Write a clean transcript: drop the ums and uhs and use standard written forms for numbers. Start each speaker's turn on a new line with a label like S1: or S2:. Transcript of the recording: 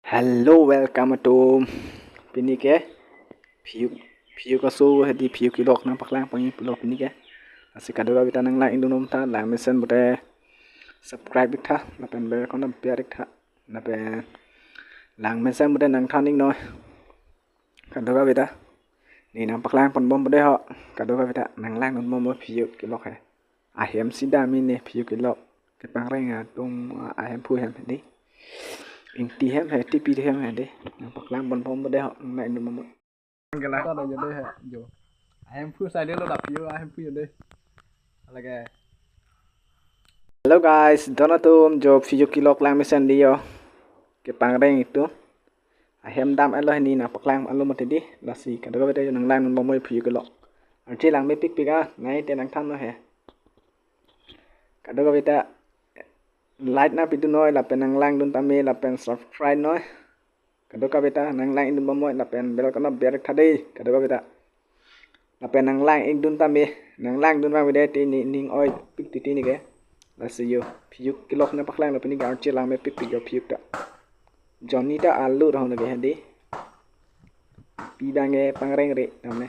S1: Hello, welcome to Pinike. View ko so hedi view kilok nang paklang pangi pilok pinike. Asikado ba bita nang like indunum ta la mesen bote subscribe tha na pen bel kono biar tha na pe lang mesen bote nang thaning noi. Kado ba bita ni nang paklang pon bom bote ho. Kado ba bita nang lang nun mo view kilok he. Ahem sidami ne view kilok. Ke pangrenga tung ahem pu hem di. Inti hem he tipi hem he de nampak lang bon pom de ho na indu mo gala to de de he jo em pu sai de lo dap yo em pu de alaga. Hello guys, donatum jo fiyo kilok lang mesen dio ke pangreng itu ahem dam elo ni na paklang alo mate di lasi kado ba de nang lang mo mo fiyo kilok arti lang me pik pika nai te nang tham no he kado ba bita like na pitu noi la pen nang lang dun tame la pen subscribe noi kado ka beta nang lang indun momo la pen bel kono ber thade kado ka beta la pen nang lang indun tame nang lang dun ma bede ti ning oi pik ti ni ke la se yo phiuk kilok na paklang la pen ni gar che lang me pik pik yo phiuk ta johnny ta alu ro no ge handi pi dange pangreng re namne